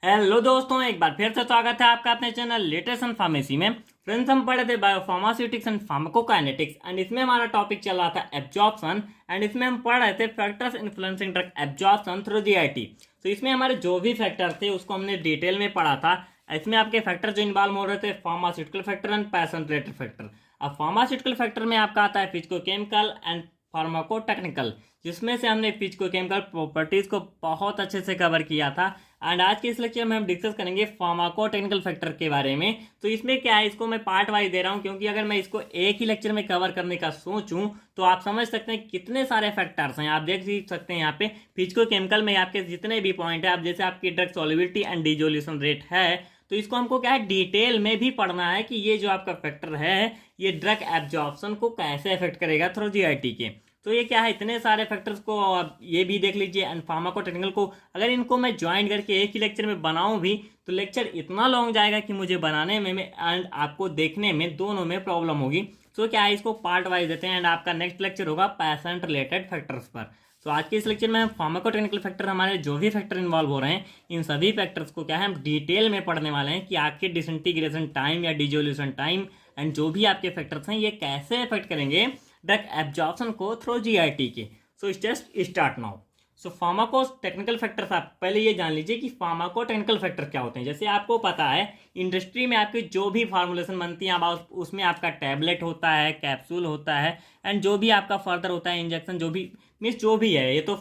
Hello दोस्तों, एक बार फिर से स्वागत है आपका अपने चैनल लेटेस्ट एंड फार्मेसी में। फ्रेंड्स, हम पढ़े थे बायोफार्मास्यूटिक्स एंड फार्माकोकाइनेटिक्स एंड इसमें हमारा टॉपिक चल रहा था एब्जॉर्प्शन एंड इसमें हम पढ़ रहे थे factors influencing drug absorption through GIT. तो इसमें हमारे जो भी फैक्टर थे उसको हमने डिटेल में पढ़ा था। इसमें आपके फैक्टर जो इन्वॉल्व हो रहे थे pharmaceutical factor and passion related factor. अब फार्मास्यूटिकल फैक्टर में आपका आता है फिजिकोकेमिकल एंड फार्माकोटेक्निकल, जिसमें से हमने फिजिकोकेमिकल प्रॉपर्टीज को बहुत अच्छे से कवर किया था। एंड आज के इस लेक्चर में हम डिस्कस करेंगे फार्माकोटेक्निकल फैक्टर के बारे में। तो इसमें क्या है, इसको मैं पार्ट वाइज दे रहा हूं क्योंकि अगर मैं इसको एक ही लेक्चर में कवर करने का सोचूं तो आप समझ सकते हैं कितने सारे फैक्टर्स हैं। आप देख सकते हैं यहाँ पे फिजिकोकेमिकल में आपके जितने भी पॉइंट है, आप जैसे आपकी drug solubility and dissolution rate है, तो इसको हमको क्या है डिटेल में भी पढ़ना है कि ये जो आपका फैक्टर है ये ड्रग एब्जॉर्प्शन को कैसे अफेक्ट करेगा थ्रू जीआईटी के। तो ये क्या है, इतने सारे फैक्टर्स को आप ये भी देख लीजिए एंड फार्माकोटेक्निकल को अगर इनको मैं ज्वाइन करके एक ही लेक्चर में बनाऊं भी तो लेक्चर इतना लॉन्ग जाएगा कि मुझे बनाने में एंड आपको देखने में दोनों में प्रॉब्लम होगी। तो क्या है, इसको पार्ट वाइज देते हैं एंड आपका नेक्स्ट लेक्चर होगा पेशेंट रिलेटेड फैक्टर्स पर। तो आज के इस लेक्चर में हम फार्माकोटेक्निकल फैक्टर, हमारे जो भी फैक्टर इन्वॉल्व हो रहे हैं, इन सभी फैक्टर्स को क्या है हम डिटेल में पढ़ने वाले हैं कि आपके डिसइंटीग्रेशन टाइम या डिसोल्यूशन टाइम एंड जो भी आपके फैक्टर्स हैं ये कैसे अफेक्ट करेंगे ड्रग एब्जॉर्प्शन को थ्रू जीआईटी के। So just start now. So pharmacotechnical factors, आप पहले ये जान लीजिए कि फार्माको टेक्निकल फैक्टर क्या होते हैं। जैसे आपको पता है इंडस्ट्री में आपकी जो भी फार्मूलेशन बनती है अब उसमें आपका टैबलेट होता है, कैप्सूल होता है एंड जो भी आपका फर्दर होता है इंजेक्शन, जो भी मीन्स जो भी है, ये तो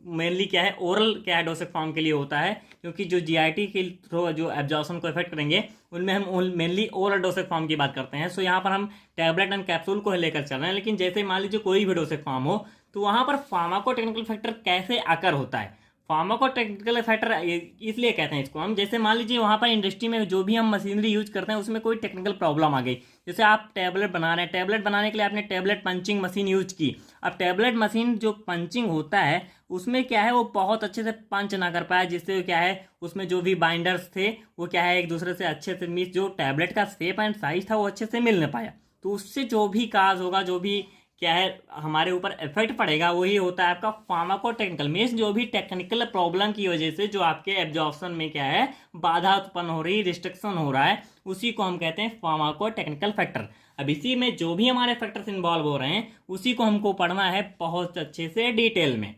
मेनली क्या है ओरल क्या है डोसेज फॉर्म के लिए होता है, क्योंकि जो जीआईटी के थ्रू जो एब्जॉर्प्शन को इफेक्ट करेंगे उनमें हम मेनली ओरल डोसेज फॉर्म की बात करते हैं। सो यहाँ पर हम टैबलेट एंड कैप्सूल को लेकर चल रहे हैं, लेकिन जैसे मान लीजिए कोई भी डोसेज फॉर्म हो तो वहाँ पर फार्माकोटेक्निकल फैक्टर कैसे आकर होता है। फार्माकोटेक्निकल फैक्टर इसलिए कहते हैं इसको हम, जैसे मान लीजिए वहाँ पर इंडस्ट्री में जो भी हम मशीनरी यूज करते हैं उसमें कोई टेक्निकल प्रॉब्लम आ गई। जैसे आप टैबलेट बना रहे हैं, टैबलेट बनाने के लिए आपने टैबलेट पंचिंग मशीन यूज की। अब टैबलेट मशीन जो पंचिंग होता है उसमें क्या है वो बहुत अच्छे से पंच ना कर पाया, जिससे क्या है उसमें जो भी बाइंडर्स थे वो क्या है एक दूसरे से अच्छे से मीस जो टैबलेट का शेप एंड साइज था वो अच्छे से मिल नहीं पाया। तो उससे जो भी काज होगा, जो भी क्या है हमारे ऊपर इफेक्ट पड़ेगा, वही होता है आपका फार्माकोटेक्निकल। मीन्स जो भी टेक्निकल प्रॉब्लम की वजह से जो आपके एब्जॉर्प्शन में क्या है बाधा उत्पन्न हो रही, रिस्ट्रिक्शन हो रहा है, उसी को हम कहते हैं फार्माकोटेक्निकल फैक्टर। अब इसी में जो भी हमारे फैक्टर्स इन्वॉल्व हो रहे हैं उसी को हमको पढ़ना है बहुत अच्छे से डिटेल में।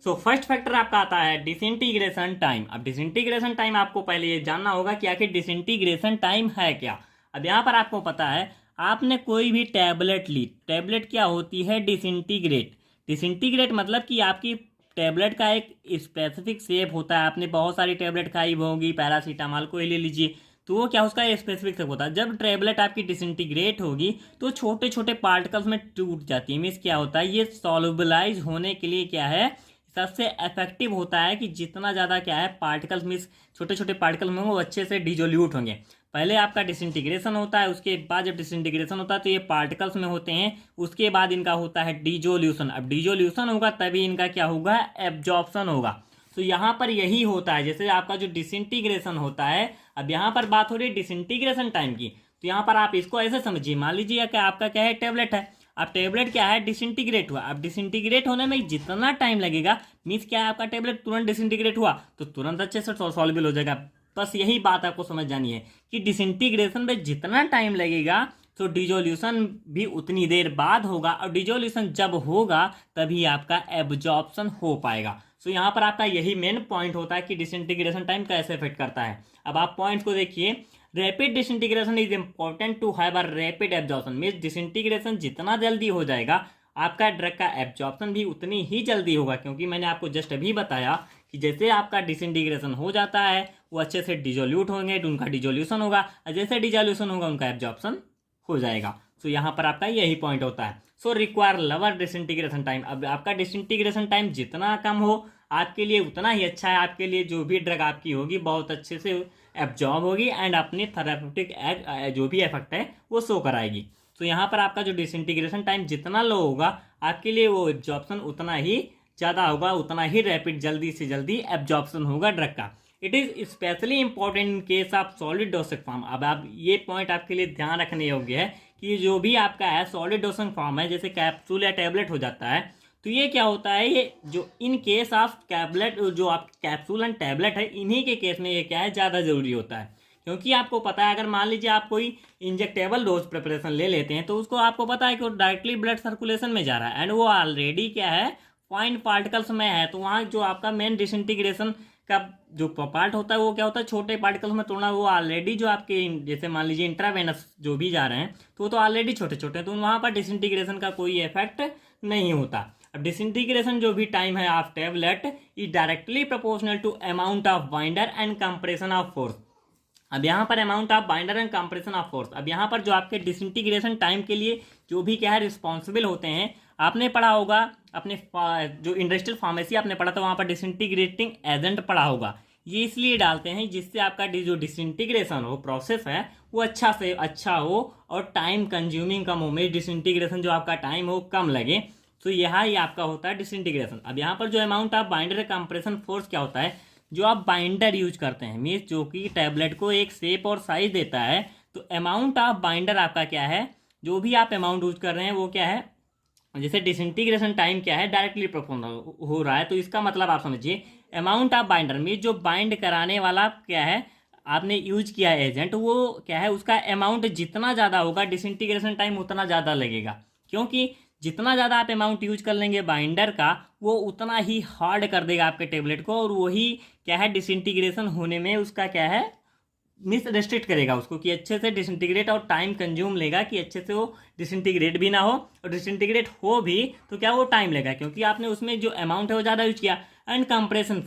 सो फर्स्ट फैक्टर आपका आता है डिसइंटीग्रेशन टाइम। अब डिसइंटीग्रेशन टाइम आपको पहले ये जानना होगा कि आखिर डिसइंटीग्रेशन टाइम है क्या। अब यहाँ पर आपको पता है, आपने कोई भी टैबलेट ली, टैबलेट क्या होती है डिसइंटीग्रेट। डिसइंटीग्रेट मतलब कि आपकी टैबलेट का एक स्पेसिफिक शेप होता है। आपने बहुत सारी टैबलेट खाई होगी, पैरासीटामॉल को ही ले लीजिए, तो वो क्या उसका स्पेसिफिक शेप होता है। जब टैबलेट आपकी डिसइंटीग्रेट होगी तो छोटे छोटे पार्टिकल्स में टूट जाती है। मीन्स क्या होता है, ये सॉल्युबलाइज होने के लिए क्या है सबसे इफेक्टिव होता है कि जितना ज़्यादा क्या है पार्टिकल्स मीन्स छोटे छोटे पार्टिकल में वो अच्छे से डिजोल्यूट होंगे। पहले आपका डिसइंटीग्रेशन होता है, उसके बाद जब डिसइंटीग्रेशन होता है तो ये पार्टिकल्स में होते हैं, उसके बाद इनका होता है डिजोल्यूशन। अब डिजोल्यूशन होगा तभी इनका क्या होगा एब्जॉर्प्शन होगा। तो यहाँ पर यही होता है, जैसे आपका जो डिसइंटीग्रेशन होता है। अब यहाँ पर बात हो रही है डिसइंटीग्रेशन टाइम की, तो यहाँ पर आप इसको ऐसे समझिए, मान लीजिए कि आपका क्या है टैबलेट है। अब टेबलेट क्या है डिसइंटीग्रेट हुआ। अब डिसइंटीग्रेट होने में जितना टाइम लगेगा, मीन्स क्या है आपका टेबलेट तुरंत डिसइंटीग्रेट हुआ तो तुरंत अच्छे से सॉल्युबल हो जाएगा। बस यही बात आपको समझ जानी है कि डिसइंटीग्रेशन में जितना टाइम लगेगा तो डिजोल्यूशन भी उतनी देर बाद होगा, और डिजोल्यूशन जब होगा तभी आपका एब्जॉर्प्शन हो पाएगा। सो यहाँ पर आपका यही मेन पॉइंट होता है कि डिसइंटीग्रेशन टाइम कैसे इफेक्ट करता है। अब आप पॉइंट को देखिए, rapid disintegration is important to have a rapid absorption. Means disintegration जितना जल्दी हो जाएगा आपका ड्रग का एब्जॉर्प्शन भी उतनी ही जल्दी होगा, क्योंकि मैंने आपको जस्ट अभी बताया कि जैसे आपका डिसइंटीग्रेशन हो जाता है वो अच्छे से डिजोल्यूट होंगे तो उनका डिजोल्यूशन होगा, और जैसे डिजोल्यूशन होगा उनका एब्जॉर्प्शन हो जाएगा। सो यहाँ पर आपका यही पॉइंट होता है। सो रिक्वायर लवर डिसइंटीग्रेशन टाइम। अब आपका डिसइंटीग्रेशन टाइम जितना कम हो आपके लिए उतना ही अच्छा है। आपके लिए जो भी ड्रग आपकी होगी बहुत अच्छे से एब्जॉर्ब होगी एंड अपनी थेराप्यूटिक जो भी इफेक्ट है वो शो कराएगी। तो यहाँ पर आपका जो डिसइंटीग्रेशन टाइम जितना लो होगा आपके लिए वो एब्जॉर्प्शन उतना ही ज़्यादा होगा, उतना ही रैपिड जल्दी से जल्दी एब्जॉर्प्शन होगा ड्रग का। It is specially important in case of solid dosage form. अब आप ये पॉइंट आपके लिए ध्यान रखने योग्य है कि जो भी आपका है सॉलिड डोसेज फॉर्म है, जैसे कैप्सूल या टैबलेट हो जाता है, तो ये क्या होता है, ये जो इन केस ऑफ टैबलेट, जो आप कैप्सूल एंड टैबलेट है, इन्हीं के केस में ये क्या है, ज़्यादा ज़रूरी होता है। क्योंकि आपको पता है, अगर मान लीजिए आप कोई इंजेक्टेबल डोज प्रिपरेशन ले लेते हैं, तो उसको आपको पता है कि वो डायरेक्टली ब्लड सर्कुलेशन में जा रहा है, एंड वो ऑलरेडी क्या है, फाइन पार्टिकल्स में है। तो वहाँ जो आपका मेन डिसइंटीग्रेशन का जो पार्ट होता है वो क्या होता है, छोटे पार्टिकल्स में तोड़ना। वो ऑलरेडी जो आपके जैसे मान लीजिए इंट्रावेनस जो भी जा रहे हैं, तो वो तो ऑलरेडी छोटे छोटे हैं, तो वहाँ पर डिसइंटीग्रेशन का कोई इफेक्ट नहीं होता। अब डिसइंटीग्रेशन जो भी टाइम है of tablet is directly proportional to amount of binder and compression of force. अब यहाँ पर amount of binder and compression of force, अब यहाँ पर जो आपके डिसइंटीग्रेशन टाइम के लिए जो भी क्या है रिस्पॉन्सिबल होते हैं, आपने पढ़ा होगा अपने जो इंडस्ट्रियल फार्मेसी आपने पढ़ा था, वहाँ पर डिसइंटीग्रेटिंग एजेंट पढ़ा होगा। ये इसलिए डालते हैं जिससे आपका जो डिसइंटीग्रेशन हो प्रोसेस है वो अच्छा से अच्छा हो और टाइम कंज्यूमिंग कम हो, में डिसइंटीग्रेशन जो आपका टाइम हो कम लगे। तो यह ही आपका होता है डिसइंटीग्रेशन। अब यहाँ पर जो amount of binder compression force क्या होता है, जो आप बाइंडर यूज करते हैं, मीन्स जो कि टैबलेट को एक शेप और साइज देता है, तो अमाउंट ऑफ बाइंडर आपका क्या है, जो भी आप अमाउंट यूज कर रहे हैं वो क्या है, जैसे डिसइंटीग्रेशन टाइम क्या है डायरेक्टली प्रोपोर्शनल हो रहा है। तो इसका मतलब आप समझिए, अमाउंट ऑफ बाइंडर मीन्स जो बाइंड कराने वाला क्या है आपने यूज किया एजेंट, वो क्या है, उसका अमाउंट जितना ज़्यादा होगा डिसइंटीग्रेशन टाइम उतना ज़्यादा लगेगा। क्योंकि जितना ज़्यादा आप अमाउंट यूज कर लेंगे बाइंडर का, वो उतना ही हार्ड कर देगा आपके टेबलेट को, और वही क्या है डिसइंटीग्रेशन होने में उसका क्या है मिस रेस्ट्रिक्ट करेगा उसको, कि अच्छे से डिसइंटीग्रेट, और टाइम कंज्यूम लेगा कि अच्छे से वो डिसइंटीग्रेट भी ना हो, और डिसइंटीग्रेट हो भी तो क्या वो टाइम लेगा, क्योंकि आपने उसमें जो अमाउंट है वो ज़्यादा यूज किया। एंड कंप्रेशन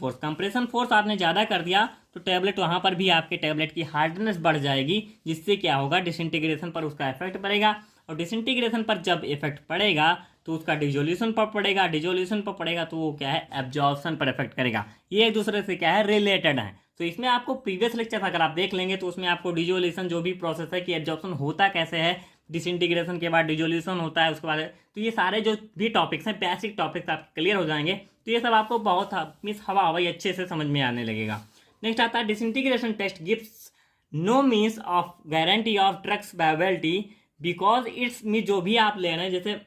फोर्स आपने ज़्यादा कर दिया, तो टैबलेट वहाँ पर भी आपके टैबलेट की हार्डनेस बढ़ जाएगी, जिससे क्या होगा डिसइंटीग्रेशन पर उसका इफेक्ट पड़ेगा, और डिसइंटीग्रेशन पर जब इफेक्ट पड़ेगा तो उसका डिजोल्यूशन पर पड़ेगा, डिजोल्यूशन पर पड़ेगा तो वो क्या है एब्जॉर्प्शन पर इफेक्ट करेगा। ये एक दूसरे से क्या है रिलेटेड है। तो इसमें आपको प्रीवियस लेक्चर अगर आप देख लेंगे तो उसमें आपको डिजोल्यूशन जो भी प्रोसेस है कि एब्जॉर्प्शन होता कैसे है, डिसइंटीग्रेशन के बाद डिजोल्यूशन होता है उसके बाद, तो ये सारे जो भी टॉपिक्स हैं बेसिक टॉपिक्स आपके क्लियर हो जाएंगे। तो ये सब आपको बहुत मीन्स हवाई अच्छे से समझ में आने लगेगा। नेक्स्ट आता है disintegration test gives no means of guarantee of drugs viability because it's mean जो भी आप ले रहे हैं, जैसे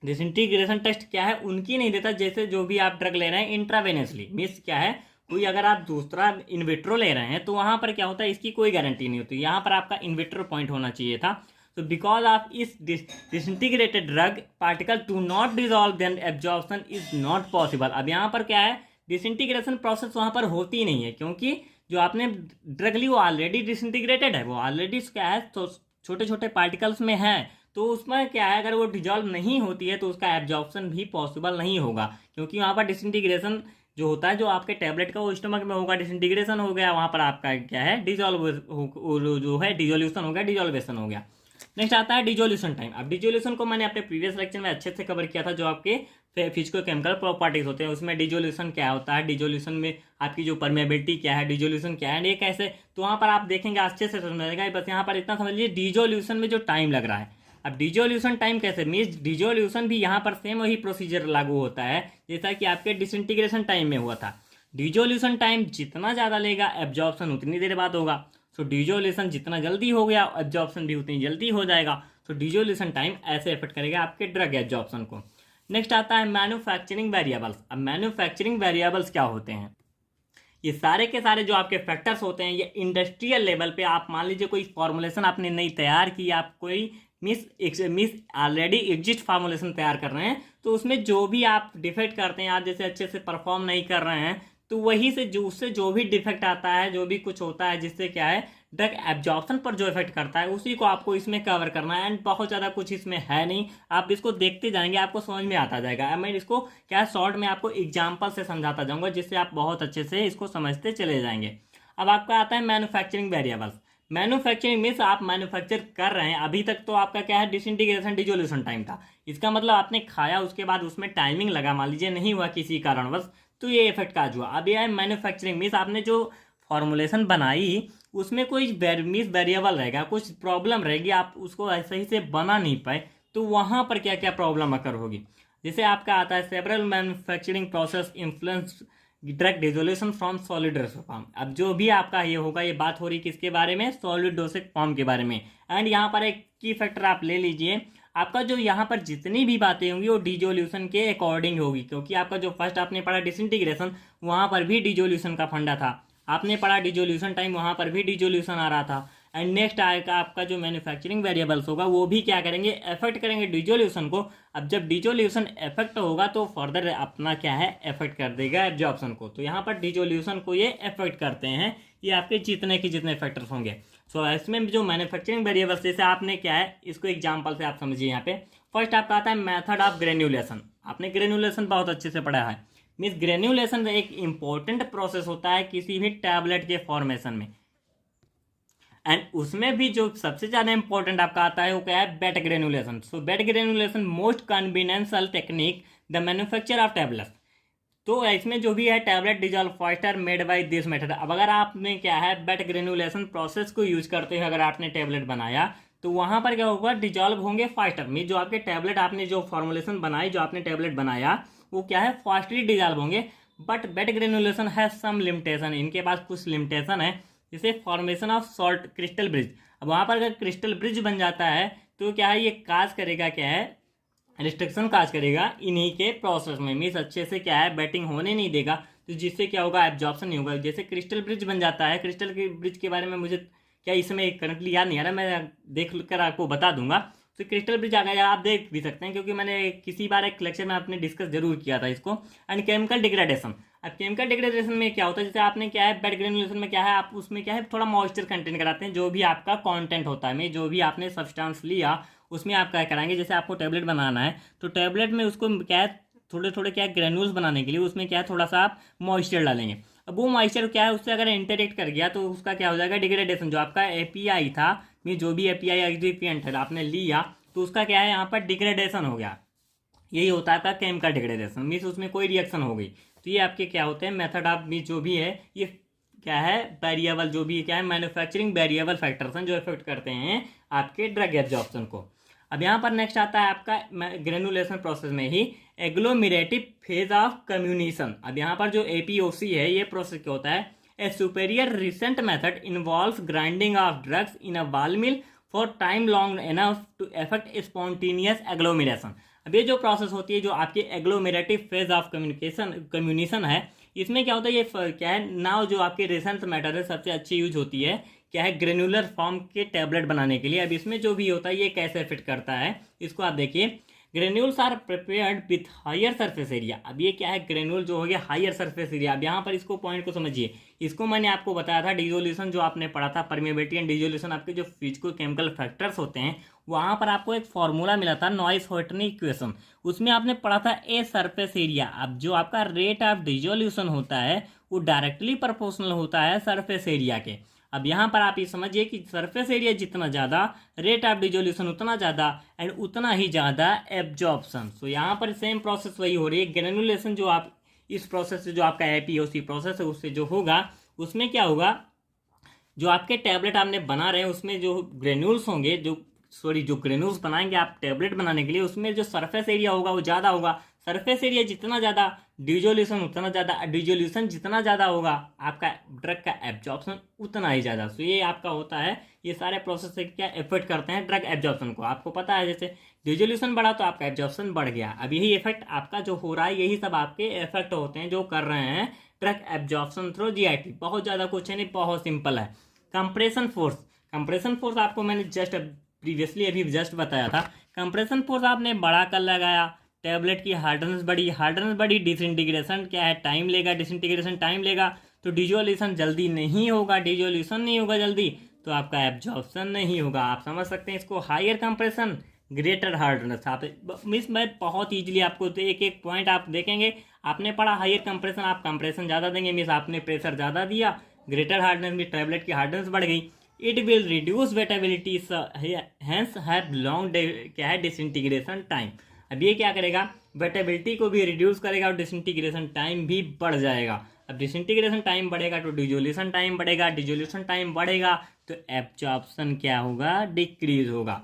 डिसइंटीग्रेशन टेस्ट क्या है उनकी नहीं देता, जैसे जो भी आप ड्रग ले रहे हैं इंट्रावेनसली, मीन्स क्या है कोई अगर आप दूसरा इनविट्रो ले रहे हैं तो वहाँ पर क्या होता है इसकी कोई गारंटी नहीं होती, यहाँ पर आपका इनविट्रो पॉइंट होना चाहिए था। तो बिकॉज ऑफ इस disintegrated drug particle to not dissolve then absorption is not possible. अब यहाँ पर क्या है डिसइंटीग्रेशन प्रोसेस वहाँ पर होती ही नहीं है, क्योंकि जो आपने ड्रग ली वो ऑलरेडी डिसइंटीग्रेटेड है, वो ऑलरेडी क्या है तो छोटे छोटे पार्टिकल्स में है, तो उसमें क्या है अगर वो डिजॉल्व नहीं होती है तो उसका एब्जॉर्प्शन भी पॉसिबल नहीं होगा, क्योंकि वहाँ पर डिसइंटीग्रेशन जो होता है जो आपके टैबलेट का वो स्टमक में होगा, डिसइंटीग्रेशन हो गया, वहाँ पर आपका क्या है डिजॉल्व जो है डिजोल्यूशन हो गया, डिजोल्वेशन हो गया। नेक्स्ट आता है डिजोल्यूशन टाइम। अब डिजोल्यूशन को मैंने अपने प्रीवियस लेक्चर में अच्छे से कवर किया था, जो आपके फिजिको केमिकल प्रॉपर्टीज होते हैं उसमें डिजोल्यूशन क्या होता है, डिजोल्यूशन में आपकी जो परमेबिलिटी क्या है, डिजोल्यूशन क्या है, ये कैसे, तो वहाँ पर आप देखेंगे अच्छे से समझ आएगा। बस यहाँ पर इतना समझ लीजिए डिजोल्यूशन में जो टाइम लग रहा है। अब डिजोल्यूशन टाइम कैसे, मीन्स डिजोल्यूशन भी यहाँ पर सेम वही प्रोसीजर लागू होता है जैसा कि आपके डिसइंटीग्रेशन टाइम में हुआ था। डिजोल्यूशन टाइम जितना ज़्यादा लेगा एब्जॉर्प्शन उतनी देर बाद होगा, तो डिजोल्यूशन जितना जल्दी हो गया एब्जॉर्प्शन भी उतनी जल्दी हो जाएगा। तो डिजोल्यूशन टाइम ऐसे इफेक्ट करेगा आपके ड्रग एब्जॉर्प्शन को। नेक्स्ट आता है मैन्युफैक्चरिंग वेरिएबल्स। अब मैन्युफैक्चरिंग वेरिएबल्स क्या होते हैं, ये सारे के सारे जो आपके फैक्टर्स होते हैं, ये इंडस्ट्रियल लेवल पे आप मान लीजिए कोई फॉर्मुलेशन आपने नई तैयार की, आप कोई मिस ऑलरेडी एग्जिस्ट फार्मूलेशन तैयार कर रहे हैं, तो उसमें जो भी आप डिफेक्ट करते हैं, आप जैसे अच्छे से परफॉर्म नहीं कर रहे हैं, तो वही से जो उससे जो भी डिफेक्ट आता है, जो भी कुछ होता है जिससे क्या है ड्रग एब्जॉर्प्शन पर जो इफेक्ट करता है, उसी को आपको इसमें कवर करना है। एंड बहुत ज़्यादा कुछ इसमें है नहीं, आप इसको देखते जाएंगे आपको समझ में आता जाएगा। मैं इसको क्या शॉर्ट में आपको एग्जाम्पल से समझाता जाऊँगा, जिससे आप बहुत अच्छे से इसको समझते चले जाएंगे। अब आपका आता है मैन्युफैक्चरिंग वेरिएबल्स। मैन्युफैक्चरिंग मीन्स आप मैन्युफैक्चर कर रहे हैं, अभी तक तो आपका क्या है डिसइंटीग्रेशन डिजोल्यूशन टाइम था, इसका मतलब आपने खाया उसके बाद उसमें टाइमिंग लगा, मान लीजिए नहीं हुआ किसी कारणवश, तो ये इफेक्ट काज हुआ। अब यह है मैन्युफैक्चरिंग मीन्स आपने जो फॉर्मुलेशन बनाई उसमें कोई वेरिएबल रहेगा, कुछ प्रॉब्लम रहेगी, आप उसको सही से बना नहीं पाए, तो वहाँ पर क्या क्या प्रॉब्लम अकर होगी। जैसे आपका आता है several manufacturing process influence drug dissolution from solid dosage form. अब जो भी आपका ये होगा, ये बात हो रही किसके बारे में, सॉलिड डोसेज फॉर्म के बारे में। एंड यहाँ पर एक की फैक्टर आप ले लीजिए, आपका जो यहाँ पर जितनी भी बातें होंगी वो डिसोल्यूशन के अकॉर्डिंग होगी, क्योंकि आपका जो फर्स्ट आपने पढ़ा डिसइंटीग्रेशन, वहाँ पर भी डिसोल्यूशन का फंडा था। आपने पढ़ा डिसोल्यूशन टाइम, वहाँ पर भी डिसोल्यूशन आ रहा था। एंड नेक्स्ट आएगा आपका जो मैन्युफैक्चरिंग वेरिएबल्स होगा, वो भी क्या करेंगे, इफेक्ट करेंगे डिसोल्यूशन को। अब जब डिसोल्यूशन इफेक्ट होगा तो फर्दर अपना क्या है, इफेक्ट कर देगा एब्जॉर्प्शन को। तो यहाँ पर डिसोल्यूशन को ये इफेक्ट करते हैं, ये आपके जितने के जितने फैक्टर्स होंगे। सो इसमें जो मैन्युफैक्चरिंग वेरिएबल्स, जैसे आपने क्या है, इसको एग्जाम्पल से आप समझिए। यहाँ पे फर्स्ट आपका आता है मेथड ऑफ ग्रेन्युलेशन। आपने ग्रेन्युलेशन बहुत अच्छे से पढ़ा है। मीन्स ग्रेन्युलेशन एक इंपॉर्टेंट प्रोसेस होता है किसी भी टैबलेट के फॉर्मेशन में। एंड उसमें भी जो सबसे ज़्यादा इंपॉर्टेंट आपका आता है वो क्या है, wet granulation. So wet granulation most conventional technique the manufacture of tablets. तो इसमें जो भी है tablet dissolve faster made by this method. अब अगर आपने क्या है बेट ग्रेन्युलेशन प्रोसेस को यूज करते हुए अगर आपने टैबलेट बनाया तो वहाँ पर क्या होगा, डिजॉल्व होंगे फास्टर। में जो आपके टैबलेट आपने जो फॉर्मुलेशन बनाई, जो आपने टैबलेट बनाया, वो क्या है, फास्टली डिजॉल्व होंगे। बट बेट ग्रेन्युलेशन है सम लिमिटेशन, इनके पास कुछ लिमिटेशन है, जैसे formation of salt crystal bridge. अब वहाँ पर अगर क्रिस्टल ब्रिज बन जाता है तो क्या है, ये काज करेगा, क्या है, रिस्ट्रिक्शन काज करेगा इन्हीं के प्रोसेस में। मीन्स अच्छे से क्या है बैटिंग होने नहीं देगा, तो जिससे क्या होगा, एब्जॉर्प्शन नहीं होगा। जैसे क्रिस्टल ब्रिज बन जाता है, क्रिस्टल के ब्रिज के बारे में मुझे क्या इसमें करंटली याद नहीं आ रहा, मैं देख कर आपको बता दूंगा। तो क्रिस्टल ब्रिज आ गया, आप देख भी सकते हैं, क्योंकि मैंने किसी बार एक लेक्चर में आपने डिस्कस जरूर किया था इसको। And chemical degradation. अब केमिकल डिग्रेडेशन में क्या होता है, जैसे आपने क्या है बेट ग्रेन्युलेशन में क्या है, आप उसमें क्या है थोड़ा मॉइस्चर कंटेंट कराते हैं, जो भी आपका कंटेंट होता है, जो भी आपने सब्सटेंस लिया उसमें आप क्या कराएंगे। जैसे आपको टैबलेट बनाना है तो टैबलेट में उसको क्या है, थोड़े थोड़े क्या है ग्रेन्यूल्स बनाने के लिए उसमें क्या है थोड़ा सा आप मॉइस्चर डालेंगे। अब वो मॉइस्चर क्या है, उससे अगर इंटरेक्ट कर गया तो उसका क्या हो जाएगा, डिग्रेडेशन। जो आपका एपीआई था, जो भी एपीआई एक्सिपिएंट है आपने लिया, तो उसका क्या है यहाँ पर डिग्रेडेशन हो गया। यही होता है आपका केमिकल डिग्रेडेशन, मीन्स उसमें कोई रिएक्शन हो गई। तो ये आपके क्या होते हैं मेथड ऑफ, जो भी है ये क्या है वेरिएबल, जो भी क्या है मैन्युफैक्चरिंग वेरिएबल फैक्टर्स हैं जो इफेक्ट करते हैं आपके ड्रग एब्जॉर्प्शन को। अब यहाँ पर नेक्स्ट आता है आपका ग्रेनुलेशन प्रोसेस में ही एग्लोमेरेटिव फेज ऑफ कम्युनिशन। अब यहाँ पर जो एपीओसी है, ये प्रोसेस क्या होता है, a superior recent method involves grinding of drugs in a ball mill for time long enough to effect spontaneous agglomeration. अब ये जो प्रोसेस होती है, जो आपकी एग्लोमेरेटिव फेज ऑफ कम्युनिशन है, इसमें क्या होता है, ये क्या है नाउ जो आपके रिसेंट मैटर है सबसे अच्छी यूज होती है क्या है, ग्रेनुलर फॉर्म के टैबलेट बनाने के लिए। अब इसमें जो भी होता है ये कैसे फिट करता है, इसको आप देखिए। Granules are prepared with higher surface area. अब ये क्या है, ग्रेन्यूल जो हो गया हायर सरफेस एरिया। अब यहाँ पर इसको पॉइंट को समझिए, इसको मैंने आपको बताया था डिसोल्यूशन जो आपने पढ़ा था, परमेबिलिटी एंड डिसोल्यूशन, आपके जो फिजिको केमिकल फैक्टर्स होते हैं, वहाँ पर आपको एक फॉर्मूला मिला था नॉइस-हॉर्टनी इक्वेशन, उसमें आपने पढ़ा था ए सरफेस एरिया। अब जो आपका रेट ऑफ डिसोल्यूशन होता है वो डायरेक्टली प्रोपोर्शनल होता है सरफेस एरिया के। अब यहाँ पर आप ये समझिए कि सरफेस एरिया जितना ज़्यादा, रेट ऑफ डिसोल्यूशन उतना ज़्यादा, एंड उतना ही ज़्यादा एब्जॉर्प्शन। सो यहाँ पर सेम प्रोसेस वही हो रही है। ग्रेनुलेशन जो आप इस प्रोसेस से, जो आपका एपीओसी प्रोसेस है उससे जो होगा, उसमें क्या होगा, जो आपके टैबलेट आपने बना रहे हैं उसमें जो ग्रेन्यूल्स होंगे, जो ग्रेन्यूल्स बनाएंगे आप टैबलेट बनाने के लिए, उसमें जो सरफेस एरिया होगा वो ज़्यादा होगा। सरफेस एरिया जितना ज़्यादा, डिसोल्यूशन उतना ज़्यादा, डिसोल्यूशन जितना ज़्यादा होगा, आपका ड्रग का एब्जॉर्प्शन उतना ही ज़्यादा। सो ये आपका होता है, ये सारे प्रोसेस से क्या इफेक्ट करते हैं ड्रग एब्जॉर्प्शन को। आपको पता है जैसे डिसोल्यूशन बढ़ा तो आपका एब्जॉर्प्शन बढ़ गया। अब यही इफेक्ट आपका जो हो रहा है, यही सब आपके इफेक्ट होते हैं जो कर रहे हैं ड्रग एब्जॉर्प्शन थ्रू जीआईटी। बहुत ज़्यादा कुछ है नहीं, बहुत सिंपल है। कंप्रेशन फोर्स, कंप्रेशन फोर्स आपको मैंने जस्ट प्रीवियसली अभी जस्ट बताया था। कंप्रेशन फोर्स आपने बढ़ा कर लगाया, टैबलेट की हार्डनेस बढ़ी, डिसइंटीग्रेशन क्या है टाइम लेगा, डिसइंटीग्रेशन टाइम लेगा, तो डिसोल्यूशन जल्दी नहीं होगा, डिसोल्यूशन नहीं होगा जल्दी, तो आपका एब्जॉर्प्शन नहीं होगा। आप समझ सकते हैं इसको। Higher compression greater hardness. आप मिस मैं बहुत ईजिली आपको तो एक एक पॉइंट आप देखेंगे। आपने पढ़ा हायर कंप्रेशन, आप कंप्रेशन ज़्यादा देंगे, मिस आपने प्रेशर ज़्यादा दिया, ग्रेटर हार्डनेस में टैबलेट की हार्डनेस बढ़ गई। It will reduce wettability, hence have long क्या है डिसइंटीग्रेशन टाइम। अब ये क्या करेगा, वेटेबिलिटी को भी रिड्यूस करेगा और डिसइंटीग्रेशन टाइम भी बढ़ जाएगा। अब डिसइंटीग्रेशन टाइम बढ़ेगा तो डिसोल्यूशन टाइम बढ़ेगा, डिसोल्यूशन टाइम बढ़ेगा तो एब्जॉर्प्शन क्या होगा, डिक्रीज होगा।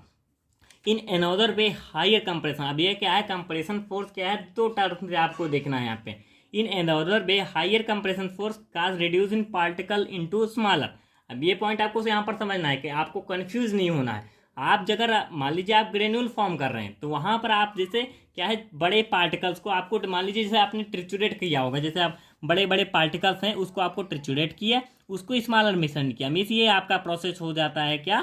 In another way higher compression. अब ये क्या है, कंप्रेशन फोर्स क्या है, दो टर्म से आपको देखना है यहाँ पे। In another way higher compression force cause reduce in particle into smaller. अब ये पॉइंट आपको यहाँ पर समझना है कि आपको कंफ्यूज नहीं होना है। आप अगर मान लीजिए आप ग्रेन्यूल फॉर्म कर रहे हैं तो वहाँ पर आप जैसे क्या है बड़े पार्टिकल्स को आपको मान लीजिए जैसे आपने ट्रिचुरेट किया होगा, जैसे आप बड़े बड़े पार्टिकल्स हैं उसको आपको ट्रिचुरेट किया, उसको स्मॉलर मिश्रण किया, मीन्स ये आपका प्रोसेस हो जाता है क्या,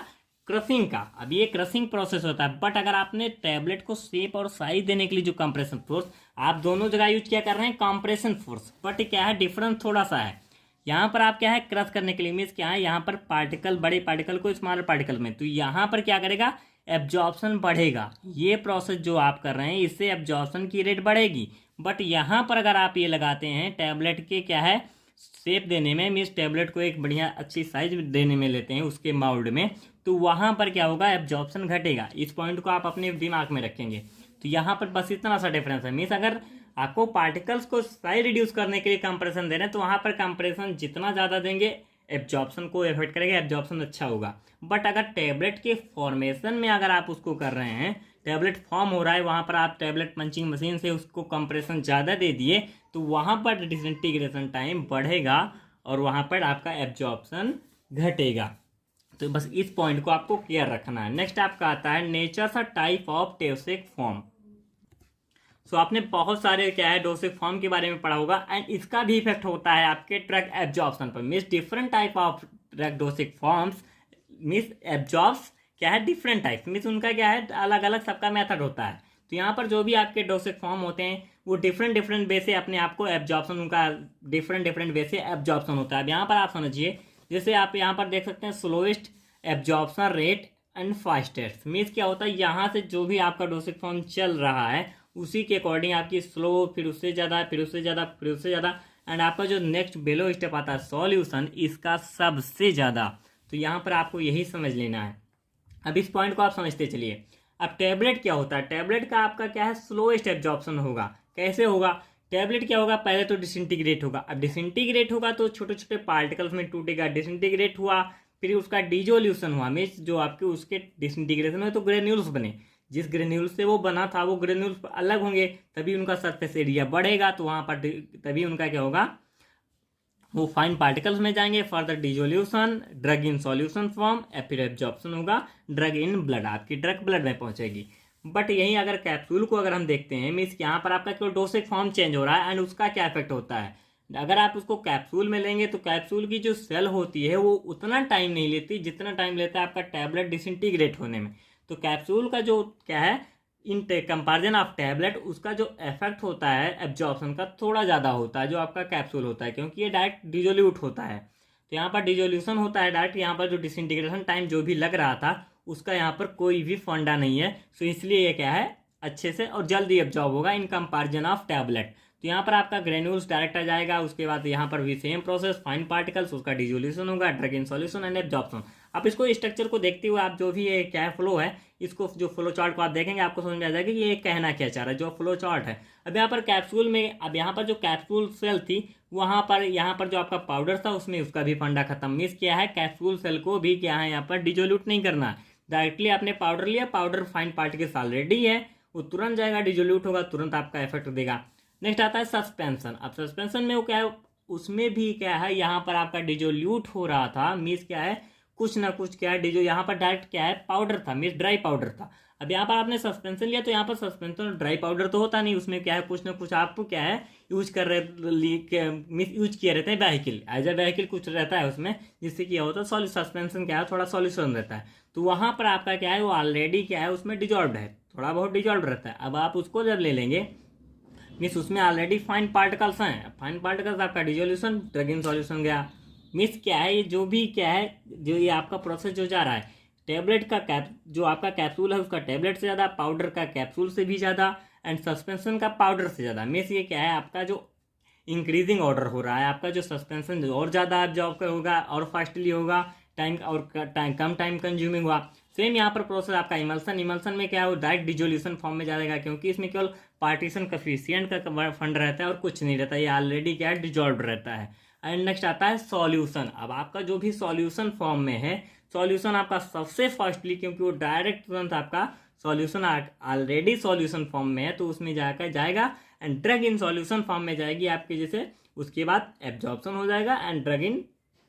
क्रशिंग का। अब ये क्रशिंग प्रोसेस होता है। बट अगर आपने टैबलेट को शेप और साइज देने के लिए जो कंप्रेशन फोर्स, आप दोनों जगह यूज क्या कर रहे हैं, कंप्रेशन फोर्स, बट क्या है डिफरेंस थोड़ा सा है। यहाँ पर आप क्या है क्रश करने के लिए मीन्स क्या है, यहाँ पर पार्टिकल बड़े पार्टिकल को स्मॉलर पार्टिकल में, तो यहाँ पर क्या करेगा, एब्जॉर्प्शन बढ़ेगा। ये प्रोसेस जो आप कर रहे हैं इससे एब्जॉर्प्शन की रेट बढ़ेगी। बट यहाँ पर अगर आप ये लगाते हैं टैबलेट के क्या है शेप देने में, मीन्स टैबलेट को एक बढ़िया अच्छी साइज देने में लेते हैं उसके माउल्ड में, तो वहाँ पर क्या होगा, एब्जॉर्प्शन घटेगा। इस पॉइंट को आप अपने दिमाग में रखेंगे। तो यहाँ पर बस इतना सा डिफरेंस है। मीन्स अगर आपको पार्टिकल्स को साइज रिड्यूस करने के लिए कंप्रेशन दे रहे हैं तो वहाँ पर कंप्रेशन जितना ज़्यादा देंगे एब्जॉर्प्शन को इफेक्ट करेगा, एब्जॉर्प्शन अच्छा होगा। बट अगर टैबलेट के फॉर्मेशन में अगर आप उसको कर रहे हैं, टैबलेट फॉर्म हो रहा है, वहाँ पर आप टैबलेट पंचिंग मशीन से उसको कंप्रेशन ज़्यादा दे दिए तो वहाँ पर डिसइंटीग्रेशन टाइम बढ़ेगा और वहाँ पर आपका एब्जॉर्प्शन घटेगा। तो बस इस पॉइंट को आपको क्लियर रखना है। नेक्स्ट आपका आता है natures a type of dosage form. So आपने बहुत सारे क्या है डोसिक फॉर्म के बारे में पढ़ा होगा एंड इसका भी इफेक्ट होता है आपके ड्रग एब्जॉर्प्शन पर। Means different type of drug dosage forms means absorbs क्या है डिफरेंट टाइप, मीन्स उनका क्या है अलग अलग सबका मेथड होता है। तो यहाँ पर जो भी आपके डोसिक फॉर्म होते हैं वो डिफरेंट डिफरेंट वे से अपने आप को एब्जॉर्प्शन, उनका डिफरेंट डिफरेंट वे से एब्जॉर्प्शन होता है। अब यहाँ पर आप समझिए, जैसे आप यहाँ पर देख सकते हैं slowest absorption rate and fastest. Means क्या होता है, यहाँ से जो भी आपका डोसिक फॉर्म चल रहा है उसी के अकॉर्डिंग आपकी स्लो, फिर उससे ज़्यादा, फिर उससे ज़्यादा, फिर उससे ज़्यादा, एंड आपका जो नेक्स्ट बेलो स्टेप आता है सॉल्यूशन, इसका सबसे ज़्यादा। तो यहाँ पर आपको यही समझ लेना है। अब इस पॉइंट को आप समझते चलिए। अब टैबलेट क्या होता है, टैबलेट का आपका क्या है स्लोएस्ट एब्जॉर्प्शन होगा। कैसे होगा, टैबलेट क्या होगा, पहले तो डिसइंटीग्रेट होगा। अब डिसइंटीग्रेट होगा तो छोटे छोटे पार्टिकल्स में टूटेगा, डिसइंटीग्रेट हुआ फिर उसका डिजोल्यूशन हुआ, मीन्स जो आपके उसके डिसइंटीग्रेशन में तो ग्रेन्यूल्स बने, जिस ग्रेन्यूल से वो बना था वो ग्रेन्यूल्स अलग होंगे, तभी उनका सरफेस एरिया बढ़ेगा। तो वहाँ पर तभी उनका क्या होगा, वो फाइन पार्टिकल्स में जाएंगे, further dissolution, drug in solution form, या फिर एब्जॉर्प्शन होगा, ड्रग इन ब्लड, आपकी ड्रग ब्लड में पहुंचेगी। बट यहीं अगर कैप्सूल को अगर हम देखते हैं, मीन्स यहाँ पर आपका केवल डोसेज फॉर्म चेंज हो रहा है एंड उसका क्या इफेक्ट होता है। अगर आप उसको कैप्सूल में लेंगे तो कैप्सूल की जो सेल होती है वो उतना टाइम नहीं लेती जितना टाइम लेता है आपका टैबलेट डिसइंटीग्रेट होने में। तो कैप्सूल का जो क्या है इन कंपेरिजन ऑफ टैबलेट, उसका जो इफेक्ट होता है एब्जॉर्प्शन का थोड़ा ज़्यादा होता है जो आपका कैप्सूल होता है, क्योंकि ये डायरेक्ट डिजोल्यूट होता है। तो यहाँ पर डिजोल्यूशन होता है डायरेक्ट, यहाँ पर जो डिसइंटीग्रेशन टाइम जो भी लग रहा था उसका यहाँ पर कोई भी फंडा नहीं है। सो इसलिए ये क्या है अच्छे से और जल्दी एब्जॉर्ब होगा इन कंपेरिजन ऑफ टैबलेट। तो यहाँ पर आपका ग्रेन्यूल्स डायरेक्ट आ जाएगा, उसके बाद यहाँ पर भी सेम प्रोसेस, फाइन पार्टिकल्स, उसका डिजोल्यूशन होगा, drug in solution and absorption. आप इसको स्ट्रक्चर को देखते हुए आप जो भी ये क्या है फ्लो है, इसको जो फ्लो चार्ट को आप देखेंगे आपको समझ में आ जाएगा कि ये कहना क्या चाह रहा है जो फ्लो चार्ट है। अब यहाँ पर कैप्सूल में, अब यहाँ पर जो कैप्सूल सेल थी वहाँ पर यहाँ पर जो आपका पाउडर था उसमें उसका भी फंडा खत्म। मिस किया है कैप्सूल सेल को भी क्या है यहाँ पर डिजोल्यूट नहीं करना, डायरेक्टली आपने पाउडर लिया, पाउडर फाइन पार्टिकल्स ऑलरेडी है, वो तुरंत जाएगा डिजोल्यूट होगा, तुरंत आपका इफेक्ट देगा। नेक्स्ट आता है सस्पेंशन। अब सस्पेंशन में वो क्या है, उसमें भी क्या है यहाँ पर आपका डिजोल्यूट हो रहा था, मीन्स क्या है कुछ ना कुछ क्या है डिजो, यहाँ पर डायरेक्ट क्या है पाउडर था, मीन्स ड्राई पाउडर था। अब यहाँ पर आपने सस्पेंशन लिया तो यहाँ पर सस्पेंशन ड्राई पाउडर तो होता नहीं, उसमें क्या है कुछ ना कुछ आप क्या है यूज कर रहे मीन्स यूज किए रहते हैं व्हीकल, एज ए व्हीकल कुछ रहता है उसमें, जिससे क्या होता है सस्पेंशन क्या है थोड़ा सॉल्यूशन रहता है। तो वहाँ पर आपका क्या है वो ऑलरेडी क्या है उसमें डिजॉल्व है, थोड़ा बहुत डिजॉल्व रहता है। अब आप उसको जब ले लेंगे मीन्स उसमें ऑलरेडी फाइन पार्टिकल्स हैं, फाइन पार्टिकल्स आपका डिजोल्यूशन, ड्रग इन सॉल्यूशन गया। मीन्स क्या है ये जो भी क्या है जो ये आपका प्रोसेस जो जा रहा है, टैबलेट का जो आपका कैप्सूल है उसका टैबलेट से ज़्यादा, पाउडर का कैप्सूल से भी ज़्यादा, एंड सस्पेंशन का पाउडर से ज़्यादा। मीन्स ये क्या है आपका जो इंक्रीजिंग ऑर्डर हो रहा है, आपका जो सस्पेंशन और ज़्यादा एब्जॉर्ब होगा और फास्टली होगा, टाइम और कम टाइम कंज्यूमिंग हुआ। सेम यहाँ पर प्रोसेस आपका इमल्सन में क्या है वो डायरेक्ट डिजोल्यूशन फॉर्म में जाएगा, क्योंकि इसमें केवल पार्टीशन कफिशिएंट का फंड रहता है और कुछ नहीं रहता, ये ऑलरेडी क्या है डिजॉल्व रहता है। एंड नेक्स्ट आता है सॉल्यूशन। अब आपका जो भी सॉल्यूशन फॉर्म में है, सॉल्यूशन आपका सबसे फास्टली, क्योंकि वो डायरेक्ट तुरंत आपका सॉल्यूशन ऑलरेडी सॉल्यूशन फॉर्म में है तो उसमें जाकर जाएगा, and drug in solution form में जाएगी आपके जैसे, उसके बाद एब्जॉर्प्शन हो जाएगा एंड ड्रग इन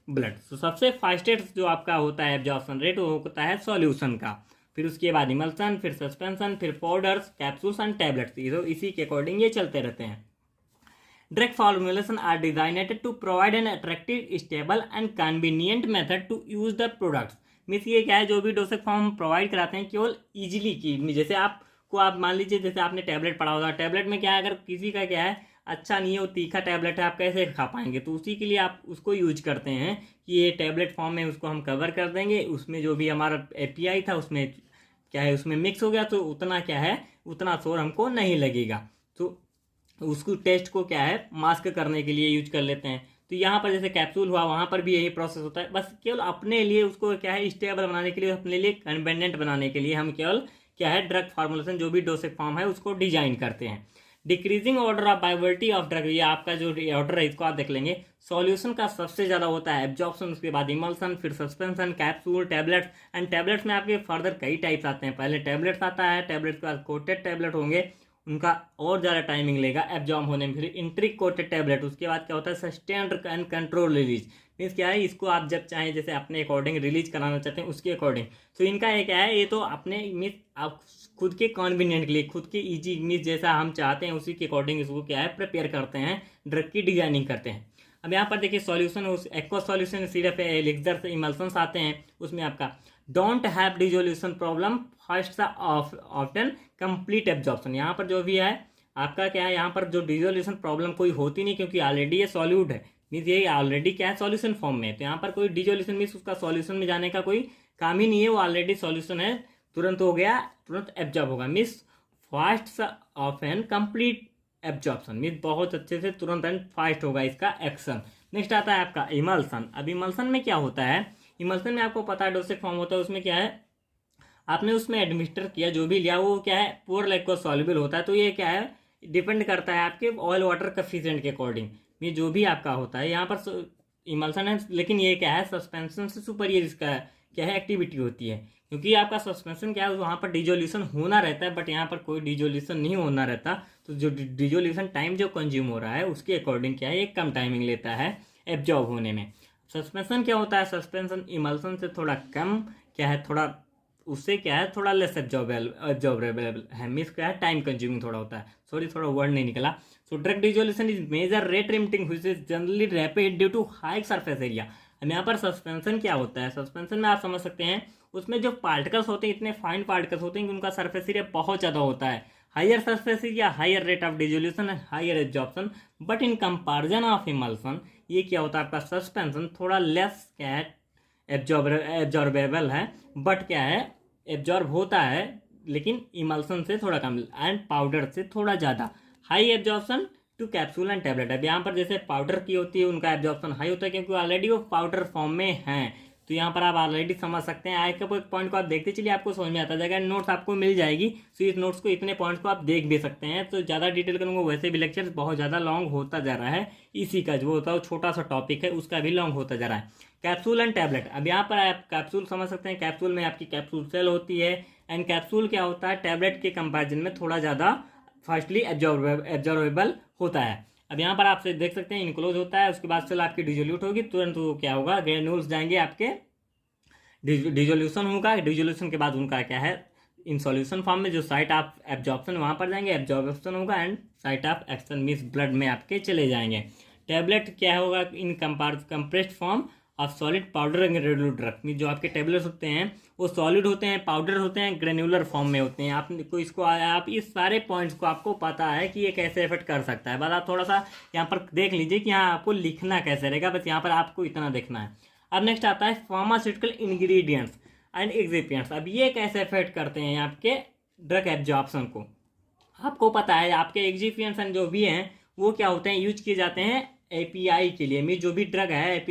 ब्लड। तो सबसे फास्टेस्ट जो आपका होता है एब्जॉर्प्शन रेट वो होता है सॉल्यूशन का। फिर उसके बाद इमल्सन, फिर सस्पेंशन, फिर पाउडर्स, कैप्सूल्स एंड टैबलेट्स। तो इसी के अकॉर्डिंग ये चलते रहते हैं। Drug formulations are designed to provide an attractive, stable and convenient method to use the products। Means ये क्या है, जो भी डोसेज फॉर्म प्रोवाइड कराते हैं केवल इजीली की, जैसे आपको आप मान लीजिए जैसे आपने टैबलेट पढ़ा होगा, टैबलेट में क्या है, अगर किसी का क्या है अच्छा नहीं है, वो तीखा टैबलेट है, आप कैसे खा पाएंगे, तो उसी के लिए आप उसको यूज करते हैं कि ये टैबलेट फॉर्म में उसको हम कवर कर देंगे, उसमें जो भी हमारा एपीआई था उसमें क्या है उसमें मिक्स हो गया, तो उतना क्या है उतना शोर हमको नहीं लगेगा, तो उसको टेस्ट को क्या है मास्क करने के लिए यूज कर लेते हैं। तो यहाँ पर जैसे कैप्सूल हुआ, वहाँ पर भी यही प्रोसेस होता है, बस केवल अपने लिए उसको क्या है स्टेबल बनाने के लिए, अपने लिए कन्वेनिएंट बनाने के लिए हम केवल क्या है ड्रग फार्मूलेशन जो भी डोसेज फॉर्म है उसको डिजाइन करते हैं। Decreasing order of बायोबिलिटी of drug, ये आपका जो ऑर्डर है इसको आप देख लेंगे। सॉल्यूशन का सबसे ज़्यादा होता है एब्जॉर्प्शन, उसके बाद इमल्सन, फिर suspension, capsule, tablets and tablets में आपके फर्दर कई टाइप्स आते हैं। पहले टैबलेट्स आता है, टैबलेट्स के बाद कोटेड टैबलेट होंगे, उनका और ज़्यादा टाइमिंग लेगा एब्जॉर्ब होने में। फिर इंट्रिक कोटेड टैबलेट, उसके बाद क्या होता है sustained and control release, means क्या है इसको आप जब चाहें जैसे अपने अकॉर्डिंग रिलीज कराना चाहते हैं उसके अकॉर्डिंग। तो इनका ये क्या है, ये तो अपने मीन्स आप खुद के कन्वीनियंट के लिए, खुद के ईजी मीन्स जैसा हम चाहते हैं उसी के अकॉर्डिंग इसको क्या है प्रिपेयर करते हैं, ड्रग की डिजाइनिंग करते हैं। अब यहाँ पर देखिए सॉल्यूशन, उस एक्वा सॉल्यूशन सिर्फ एलिक्सर इमल्सन्स आते हैं, उसमें आपका don't have dissolution problem first often complete absorption. यहाँ पर जो भी है आपका क्या है, यहाँ पर जो डिजोल्यूशन प्रॉब्लम कोई होती नहीं, क्योंकि ऑलरेडी ये सॉल्यूट है, मीन्स ये ऑलरेडी क्या है सॉल्यूशन फॉर्म में, तो यहाँ पर कोई डिजोल्यूशन मीन्स उसका सॉल्यूशन में जाने का कोई काम ही नहीं है, वो ऑलरेडी सॉल्यूशन है, तुरंत हो गया, तुरंत एब्जॉर्ब होगा, means fast of an complete absorption, means बहुत अच्छे से तुरंत एंड फास्ट होगा इसका एक्शन। नेक्स्ट आता है आपका इमल्सन। अब इमल्सन में क्या होता है, इमल्सन में आपको पता है डोसेज फॉर्म होता है, उसमें क्या है आपने उसमें एडमिनिस्टर किया जो भी लिया वो क्या है पोर लैक्टोज सॉल्युबल होता है, तो ये क्या है डिपेंड करता है आपके ऑयल वाटर कोएफिशिएंट के अकॉर्डिंग, ये जो भी आपका होता है यहाँ पर इमल्सन है, लेकिन ये क्या है सस्पेंशन से सुपरियर इसका क्या है एक्टिविटी होती है, क्योंकि आपका सस्पेंशन क्या है वहाँ पर डिजोल्यूशन होना रहता है, बट यहाँ पर कोई डिजोल्यूशन नहीं होना रहता, तो जो डिजोल्यूशन टाइम जो कंज्यूम हो रहा है उसके अकॉर्डिंग क्या है ये कम टाइमिंग लेता है एब्जॉर्ब होने में। सस्पेंशन क्या होता है, सस्पेंशन इमल्सन से थोड़ा कम क्या है, थोड़ा उससे क्या है थोड़ा लेस एब्जॉर्बेबल है, मीन्स क्या है टाइम कंज्यूमिंग थोड़ा होता है, सॉरी थोड़ा वर्ड नहीं निकला। So drug dissolution is major rate limiting which is generally rapid due to high surface area. अब यहाँ पर सस्पेंशन क्या होता है, सस्पेंशन में आप समझ सकते हैं उसमें जो पार्टिकल्स होते हैं इतने फाइन पार्टिकल्स होते हैं कि उनका सरफेस एरिया बहुत ज़्यादा होता है, higher surface area, higher rate of dissolution and higher absorption. But in comparison of emulsion ये क्या होता है आपका सस्पेंशन थोड़ा लेस क्या है एब्जॉर्बेबल है, बट क्या है एब्जॉर्ब होता है लेकिन इमल्सन से थोड़ा कम एंड पाउडर से थोड़ा ज़्यादा। High absorption to capsule and tablet. अब यहाँ पर जैसे पाउडर की होती है उनका एब्जॉर्प्शन हाई होता है क्योंकि ऑलरेडी वो पाउडर फॉर्म में हैं, तो यहाँ पर आप ऑलरेडी समझ सकते हैं। आगे के पॉइंट को आप देखते चलिए आपको समझ में आता जाएगा, नोट्स आपको मिल जाएगी, तो इस नोट्स को इतने पॉइंट्स को आप देख भी सकते हैं। तो ज़्यादा डिटेल करूँगा वैसे भी लेक्चर बहुत ज़्यादा लॉन्ग होता जा रहा है, इसी का जो होता है छोटा सा टॉपिक है उसका भी लॉन्ग होता जा रहा है। कैप्सूल एंड टैबलेट, अब यहाँ पर आप कैप्सूल समझ सकते हैं, कैप्सूल में आपकी कैप्सूल सेल होती है एंड कैप्सूल क्या होता है टैबलेट के कंपैरिजन में थोड़ा ज़्यादा फास्टली एब्जॉर्बेबल होता है। अब यहाँ पर आप देख सकते हैं इनक्लोज होता है, उसके बाद सेल आपकी डिजोल्यूट होगी, तुरंत वो क्या होगा ग्रेन्यूल्स जाएंगे आपके, डिजोल्यूशन होगा, डिजोल्यूशन के बाद उनका क्या है इन सॉल्यूशन फॉर्म में जो साइट ऑफ एब्जॉर्प्शन वहाँ पर जाएंगे, एब्जॉर्प्शन होगा and site of action means blood में आपके चले जाएंगे। टैबलेट क्या होगा in compressed form of solid powder and granular drug, mean जो आपके टैबलेट्स होते हैं वो सॉलिड होते हैं, पाउडर होते हैं, ग्रेनुलर फॉर्म में होते हैं। आपको इसको आप इस सारे पॉइंट्स को आपको पता है कि ये कैसे इफेक्ट कर सकता है, बस आप थोड़ा सा यहाँ पर देख लीजिए कि यहाँ आपको लिखना कैसे रहेगा, बस यहाँ पर आपको इतना देखना है। अब नेक्स्ट आता है फार्मास्यूटिकल इंग्रेडिएंट्स एंड एक्सिपिएंट्स। अब ये कैसे इफेक्ट करते हैं आपके ड्रग एब्जॉर्प्शन को, आपको पता है आपके एक्सिपिएंट्स एंड जो भी हैं वो क्या होते हैं यूज किए जाते हैं एपीआई के लिए, मीन जो भी ड्रग है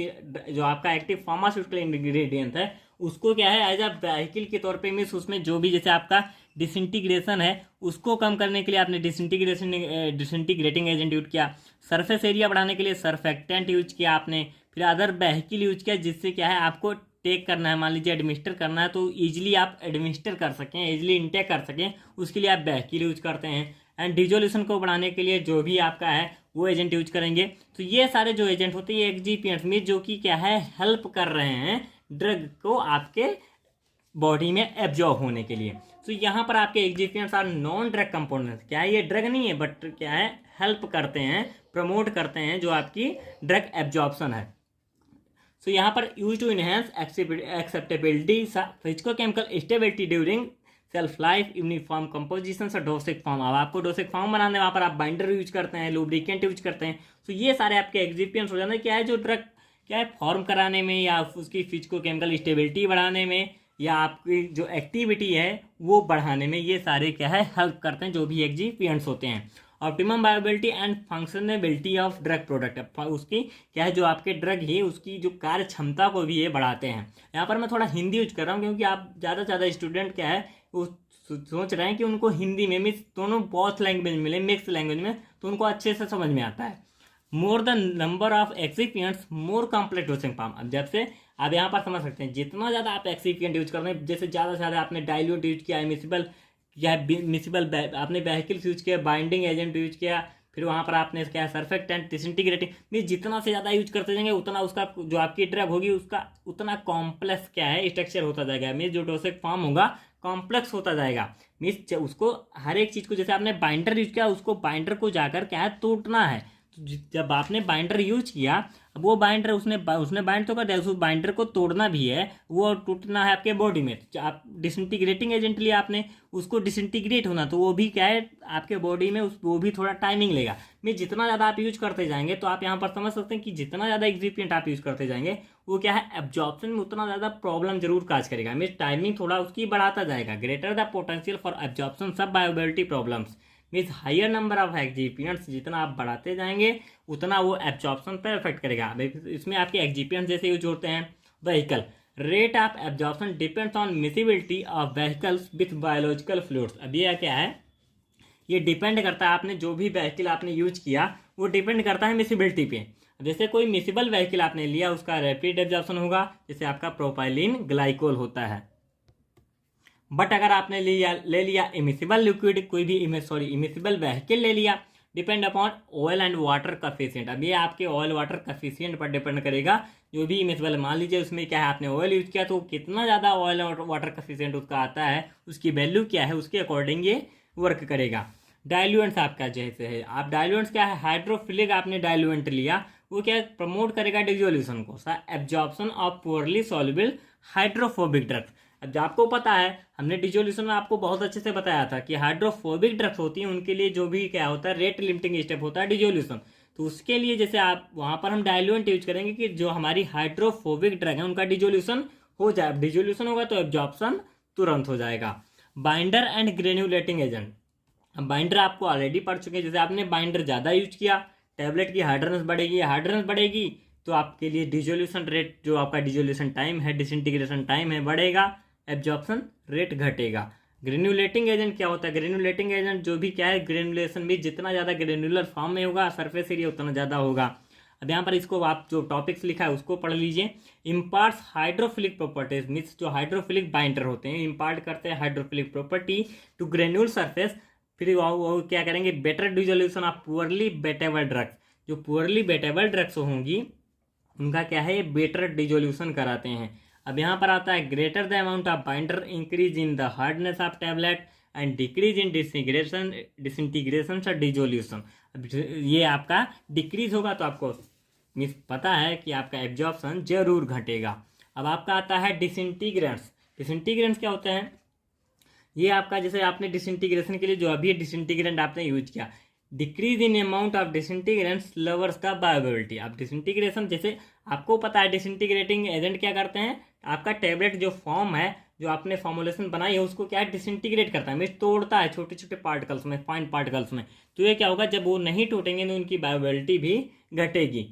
जो आपका एक्टिव फार्मास्यूटिकल इंग्रेडिएंट है उसको क्या है एज अ व्हीकल के तौर पे, मीन्स उसमें जो भी जैसे आपका डिसइंटीग्रेशन है उसको कम करने के लिए आपने डिसइंटीग्रेटिंग एजेंट यूज किया, सरफेस एरिया बढ़ाने के लिए सरफेक्टेंट यूज किया आपने, फिर अदर व्हीकल यूज किया जिससे क्या है आपको टेक करना है, मान लीजिए एडमिनिस्टर करना है तो ईजिली आप एडमिनिस्टर कर सकें, ईजिली इंटेक कर सकें, उसके लिए आप व्हीकल यूज करते हैं। एंड डिजोल्यूशन को बढ़ाने के लिए जो भी आपका है वो एजेंट यूज करेंगे। तो ये सारे जो एजेंट होते हैं ये एक्सिपिएंट्स में जो कि क्या है हेल्प कर रहे हैं ड्रग को आपके बॉडी में एब्जॉर्ब होने के लिए। तो यहाँ पर आपके excipients are non drug components. क्या है, ये ड्रग नहीं है बट क्या है, हेल्प करते हैं, प्रमोट करते हैं जो आपकी ड्रग एब्जॉर्प्शन है। सो यहाँ पर use to enhance acceptability, physicochemical stability during shelf life, uniform composition और डोसिक फॉर्म। अब आपको डोसिक फॉर्म बनाने वहाँ पर आप बाइंडर यूज करते हैं, लुब्रिकेंट यूज करते हैं। तो ये सारे आपके एक्सिपिएंट्स हो जाते हैं क्या है, जो ड्रग क्या है फॉर्म कराने में या उसकी फिजिकोकेमिकल स्टेबिलिटी बढ़ाने में या आपकी जो एक्टिविटी है वो बढ़ाने में, ये सारे क्या है हेल्प करते हैं जो भी एक्सिपिएंट्स होते हैं। Optimum bioavailability and functionability of drug product, उसकी क्या है जो आपके ड्रग है उसकी जो कार्य क्षमता को भी ये बढ़ाते हैं। यहाँ पर मैं थोड़ा हिंदी यूज कर रहा हूँ क्योंकि आप ज़्यादा से ज़्यादा स्टूडेंट क्या है वो सोच रहे हैं कि उनको हिंदी में मीन्स दोनों बहुत लैंग्वेज मिले, मिक्स लैंग्वेज में, तो उनको अच्छे से समझ में आता है। More the number of excipients more complex dosing form. अब जब से आप यहाँ पर समझ सकते हैं जितना ज़्यादा आप एक्सिपिएंट यूज कर रहे हैं, जैसे ज़्यादा से ज़्यादा आपने डाइल्यूट यूज किया, मिसिबल या मिसिबल आपने व्हीकल्स यूज किया, बाइंडिंग एजेंट यूज किया, फिर वहाँ पर आपने क्या है सर्फेक्टेंट, डिसइंटीग्रेटिंग, मीन्स जितना से ज़्यादा यूज करते जाएंगे उतना उसका जो आपकी ड्रग होगी उसका उतना कॉम्प्लेक्स क्या है स्ट्रक्चर होता जाएगा। मीन्स जो डोसेज फॉर्म होगा कॉम्प्लेक्स होता जाएगा। मीन्स उसको हर एक चीज़ को, जैसे आपने बाइंडर यूज किया उसको बाइंडर को जाकर क्या है तोड़ना है। तो जब आपने बाइंडर यूज किया, अब वो बाइंडर उसने बाइंड तो कर दिया, उस बाइंडर को तोड़ना भी है, वो टूटना है आपके बॉडी में। आप डिसइंटीग्रेटिंग एजेंट लिया आपने, उसको डिसइंटीग्रेट होना, तो वो भी क्या है आपके बॉडी में वो भी थोड़ा टाइमिंग लेगा। मैं जितना ज़्यादा आप यूज करते जाएंगे तो आप यहाँ पर समझ सकते हैं कि जितना ज़्यादा एक्सिपिएंट आप यूज करते जाएंगे वो क्या है एब्जॉर्प्शन में उतना ज़्यादा प्रॉब्लम जरूर काज करेगा। मीन्स टाइमिंग थोड़ा उसकी बढ़ाता जाएगा। Greater the potential for absorption sub bioavailability problems, means higher number of excipients, जितना आप बढ़ाते जाएंगे उतना वो एब्जॉर्प्शन पर इफेक्ट करेगा। इसमें आपके एक्सिपिएंट्स जैसे यूज होते हैं vehicle, rate of absorption depends on miscibility of vehicles with biological fluids. अब ये क्या है, ये डिपेंड करता है आपने जो भी व्हीकल आपने यूज किया वो डिपेंड करता है मिसिबिलिटी पे। जैसे कोई मिसिबल व्हीकल आपने लिया उसका रैपिड एब्जॉर्प्शन होगा, जैसे आपका प्रोपाइलिन ग्लाइकोल होता है। बट अगर आपने ले लिया इमिसिबल लिक्विड, कोई भी इमिसिबल व्हीकल ले लिया, depend upon oil and water coefficient. अब ये आपके ऑयल वाटर कफिशिएंट पर डिपेंड करेगा। जो भी इमिसिबल मान लीजिए उसमें क्या है आपने ऑयल यूज किया, तो कितना ज़्यादा ऑयल और वाटर कफिशिएंट उसका आता है, उसकी वैल्यू क्या है, उसके अकॉर्डिंग ये वर्क करेगा। डाइल्यूएंट्स आपका जैसे है, आप डाइल्यूएंट्स क्या है हाइड्रोफिलिक आपने डाइल्यूएंट लिया, वो क्या प्रमोट करेगा डिसोल्यूशन को, absorption of poorly soluble hydrophobic drugs. अब आपको पता है हमने डिसोल्यूशन में आपको बहुत अच्छे से बताया था कि हाइड्रोफोबिक ड्रग्स होती हैं उनके लिए जो भी क्या होता है रेट लिमिटिंग स्टेप होता है डिसोल्यूशन। तो उसके लिए जैसे आप वहाँ पर हम डाइल्यूएंट यूज करेंगे कि जो हमारी हाइड्रोफोबिक ड्रग है उनका डिसोल्यूशन हो जाए। डिसोल्यूशन होगा तो एब्जॉर्प्शन तुरंत हो जाएगा। बाइंडर एंड ग्रेन्युलेटिंग एजेंट, अब बाइंडर आपको ऑलरेडी पढ़ चुके हैं। जैसे आपने बाइंडर ज़्यादा यूज किया, टैबलेट की हार्डनेस बढ़ेगी तो आपके लिए डिसोल्यूशन रेट, जो आपका डिसोल्यूशन टाइम है, डिसइंटीग्रेशन टाइम है, बढ़ेगा, एब्जॉर्प्शन रेट घटेगा। ग्रेन्युलेटिंग एजेंट क्या होता है, ग्रेन्युलेटिंग एजेंट जो भी क्या है ग्रेन्युलेशन भी जितना ज़्यादा ग्रेन्युलर फॉर्म में होगा सरफेस एरिया उतना ज़्यादा होगा। अब यहाँ पर इसको आप जो टॉपिक्स लिखा है उसको पढ़ लीजिए। इम्पार्ट्स हाइड्रोफिलिक प्रॉपर्टीज, मीन्स जो हाइड्रोफिलिक बाइंडर होते हैं इम्पार्ट करते हैं hydrophilic property to granule surface. फिर वो क्या करेंगे, better dissolution of poorly wettable drugs. जो पुअरली बेटेबल ड्रग्स होंगी उनका क्या है बेटर डिसोल्यूशन कराते हैं। अब यहाँ पर आता है greater the amount of binder increase in the hardness of tablet and decrease in disintegration और डिसोल्यूशन। अब ये आपका डिक्रीज होगा तो आपको मिस पता है कि आपका एब्जॉर्प्शन जरूर घटेगा। अब आपका आता है डिसइंटीग्रेंट्स। डिसइंटीग्रेंट्स क्या होते हैं, ये आपका जैसे आपने डिसइंटीग्रेशन के लिए जो अभी डिसइंटीग्रेंट आपने यूज किया, decrease in amount of disintegrants lovers the बायोबिलिटी। अब डिसइंटीग्रेशन जैसे आपको पता है डिसइंटीग्रेटिंग एजेंट क्या करते हैं, आपका टैबलेट जो फॉर्म है जो आपने फॉर्मुलेशन बनाई है उसको क्या है डिसइंटीग्रेट करता है, मीन्स तोड़ता है छोटे छोटे पार्टिकल्स में, फाइन पार्टिकल्स में। तो ये क्या होगा, जब वो नहीं टूटेंगे तो उनकी बायोबिलिटी भी घटेगी।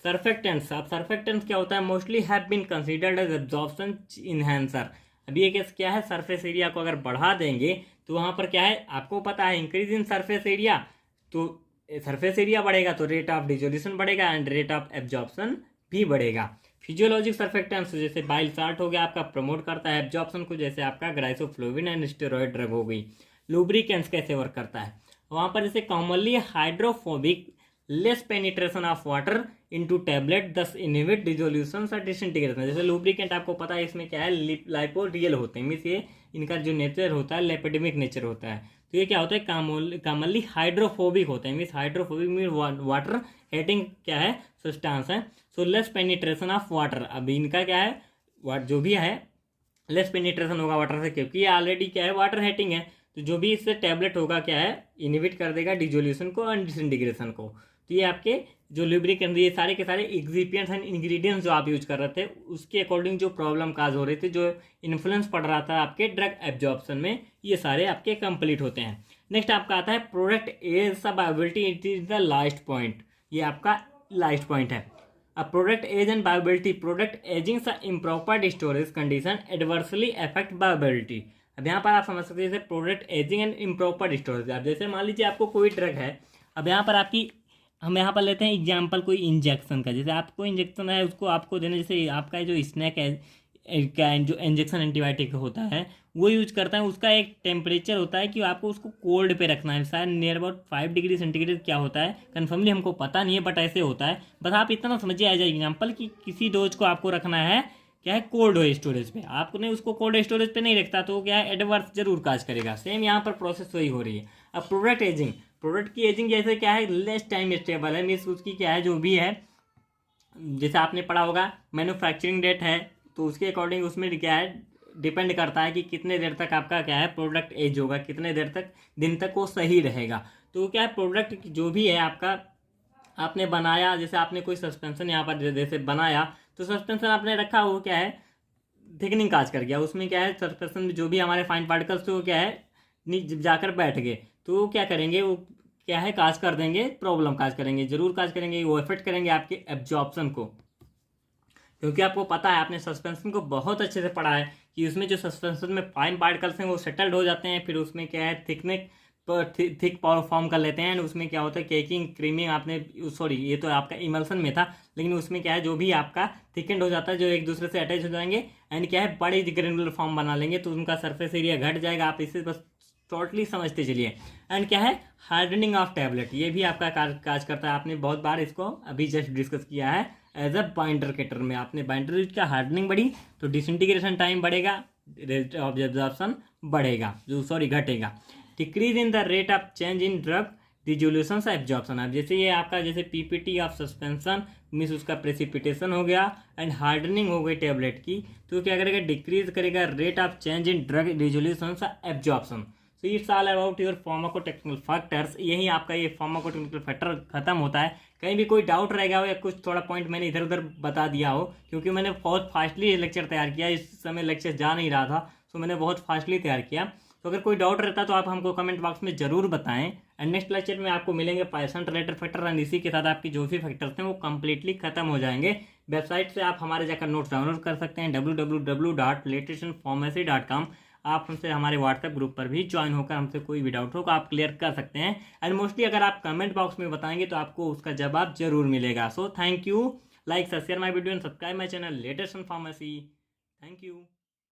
सर्फेक्टेंट्स, अब सर्फेक्टेंट्स क्या होता है, mostly have been considered as absorption enhancer. अब ये क्या है सरफेस एरिया को अगर बढ़ा देंगे तो वहाँ पर क्या है आपको पता है इंक्रीज इन सरफेस एरिया, तो सरफेस एरिया बढ़ेगा तो रेट ऑफ डिसोल्यूशन बढ़ेगा एंड रेट ऑफ एब्जॉर्प्शन भी बढ़ेगा। फिजियोलॉजिक सर्फेक्टेंट्स जैसे बाइल साल्ट हो गया आपका प्रमोट करता है एब्जॉर्प्शन को, जैसे आपका ग्लाइसोफ्लोविन एंड स्टेरॉयड ड्रग हो गई। लुब्रिकेंट्स कैसे वर्क करता है, वहाँ पर जैसे commonly hydrophobic less penetration of water into tablet दस इनहिबिट डिसोल्यूशन और डिसइंटीग्रेशन। जैसे लुब्रिकेंट आपको पता है इसमें क्या है, लाइपोरियल होते हैं, मीन्स ये इनका जो नेचर होता है लेपिडेमिक नेचर होता है। तो ये क्या होता है, कॉमनली हाइड्रोफोबिक होते हैं, means hydrophobic mean water hating क्या है सब्सटेंस है। So less penetration of water, अब इनका क्या है जो भी है लेस पेनिट्रेशन होगा वाटर से, क्योंकि ये ऑलरेडी क्या है वाटर हेटिंग है। तो जो भी इससे टैबलेट होगा क्या है इनहिबिट कर देगा डिसोल्यूशन को और डिसइंटीग्रेशन को। तो ये आपके जो लुब्रिकेंट ये सारे के सारे एक्सिपिएंट्स एंड इंग्रेडिएंट्स जो आप यूज कर रहे थे उसके अकॉर्डिंग जो प्रॉब्लम काज हो रही थी, जो इन्फ्लुएंस पड़ रहा था आपके ड्रग एब्जॉर्प्शन में, ये सारे आपके कंप्लीट होते हैं। नेक्स्ट आपका आता है product age bioavailability, it is the last point, ये आपका लास्ट पॉइंट है। अब product age and bioavailability, product ageing सा improper storage condition adversely affect bioavailability. अब यहाँ पर आप समझ सकते हैं जैसे product ageing and improper storage. अब जैसे मान लीजिए आपको कोई ड्रग है, अब यहाँ पर आपकी हम यहाँ पर लेते हैं एग्जाम्पल कोई इंजेक्शन का, जैसे आपको इंजेक्शन है उसको आपको देना, जैसे आपका जो स्नैक है जो इंजेक्शन एंटीबायोटिक होता है वो यूज करता है, उसका एक टेम्परेचर होता है कि आपको उसको कोल्ड पे रखना है, शायद नियर अबाउट 5 डिग्री सेंटीग्रेड क्या होता है कन्फर्मली हमको पता नहीं है, बट ऐसे होता है। बस आप इतना समझिए एज एग्जाम्पल कि किसी डोज को आपको रखना है क्या है कोल्ड स्टोरेज पे, आपने उसको कोल्ड स्टोरेज पे नहीं रखता तो क्या है एडवर्स जरूर काज करेगा। सेम यहाँ पर प्रोसेस वही हो रही है। अब प्रोडक्ट एजिंग, प्रोडक्ट की एजिंग जैसे क्या है लेस टाइम स्टेबल है, मीन्स उसकी क्या है जो भी है, जैसे आपने पढ़ा होगा मैन्युफैक्चरिंग डेट है तो उसके अकॉर्डिंग उसमें क्या है डिपेंड करता है कि कितने देर तक आपका क्या है प्रोडक्ट एज होगा, कितने देर तक दिन तक वो सही रहेगा। तो क्या है प्रोडक्ट जो भी है आपका आपने बनाया, जैसे आपने कोई सस्पेंशन यहाँ पर जैसे बनाया तो सस्पेंशन आपने रखा वो क्या है थिकनिंग काज कर गया, उसमें क्या है सस्पेंशन में जो भी हमारे फाइन पार्टिकल्स थे वो क्या है नीचे जाकर बैठ गए, तो वो क्या करेंगे वो क्या है काज कर देंगे, प्रॉब्लम काज करेंगे, जरूर काज करेंगे, वो इफेक्ट करेंगे आपके एब्जॉर्प्शन को। क्योंकि आपको पता है आपने सस्पेंशन को बहुत अच्छे से पढ़ा है कि उसमें जो सस्पेंशन में फाइन पार्टिकल्स हैं वो सेटल्ड हो जाते हैं, फिर उसमें क्या है थिक पावर फॉर्म कर लेते हैं, उसमें क्या होता है केकिंग क्रीमिंग, आपने सॉरी ये तो आपका इमल्सन में था, लेकिन उसमें क्या है जो भी आपका थिकेंड हो जाता है जो एक दूसरे से अटैच हो जाएंगे एंड क्या है बड़े ग्रेनुलर फॉर्म बना लेंगे, तो उनका सरफेस एरिया घट जाएगा। आप इसे बस टोटली समझते चलिए। एंड क्या है हार्डनिंग ऑफ टैबलेट, ये भी आपका काज करता है, आपने बहुत बार इसको अभी जस्ट डिस्कस किया है एज अ बाइंडर के टर्म में। आपने बाइंडर यूज किया, हार्डनिंग बढ़ी तो डिसइंटीग्रेशन टाइम बढ़ेगा, रेट ऑफ एब्जॉर्प्शन बढ़ेगा जो सॉरी घटेगा। Decrease in the rate of change in drug dissolution से एब्जॉर्प्शन। अब जैसे ये आपका जैसे पीपीटी ऑफ सस्पेंशन मीन्स उसका प्रेसिपिटेशन हो गया एंड हार्डनिंग हो गई टेबलेट की, तो क्या करेगा डिक्रीज करेगा rate of change in drug dissolution से absorption. So it's all about your pharmacotechnical factors. यही आपका ये फार्माकोटेक्निकल फैक्टर खत्म होता है। कहीं भी कोई डाउट रहेगा हो या कुछ थोड़ा पॉइंट मैंने इधर उधर बता दिया हो, क्योंकि मैंने बहुत फास्टली लेक्चर तैयार किया, इस समय लेक्चर जा नहीं रहा था, सो मैंने बहुत फास्टली तैयार किया। तो अगर कोई डाउट रहता तो आप हमको कमेंट बॉक्स में जरूर बताएं। एंड नेक्स्ट लेक्चर में आपको मिलेंगे पाइथन रिलेटेड फैक्टर एंड इसी के साथ आपकी जो भी फैक्टर्स हैं वो कंप्लीटली खत्म हो जाएंगे। वेबसाइट से आप हमारे जाकर नोट्स डाउनलोड कर सकते हैं www.latestonpharmacy.com। आप हमसे हमारे व्हाट्सएप ग्रुप पर भी ज्वाइन होकर हमसे कोई भी डाउट हो तो आप क्लियर कर सकते हैं। एंड मोस्टली अगर आप कमेंट बॉक्स में बताएंगे तो आपको उसका जवाब जरूर मिलेगा। So thank you, like share my video and subscribe my channel latest in pharmacy. Thank you.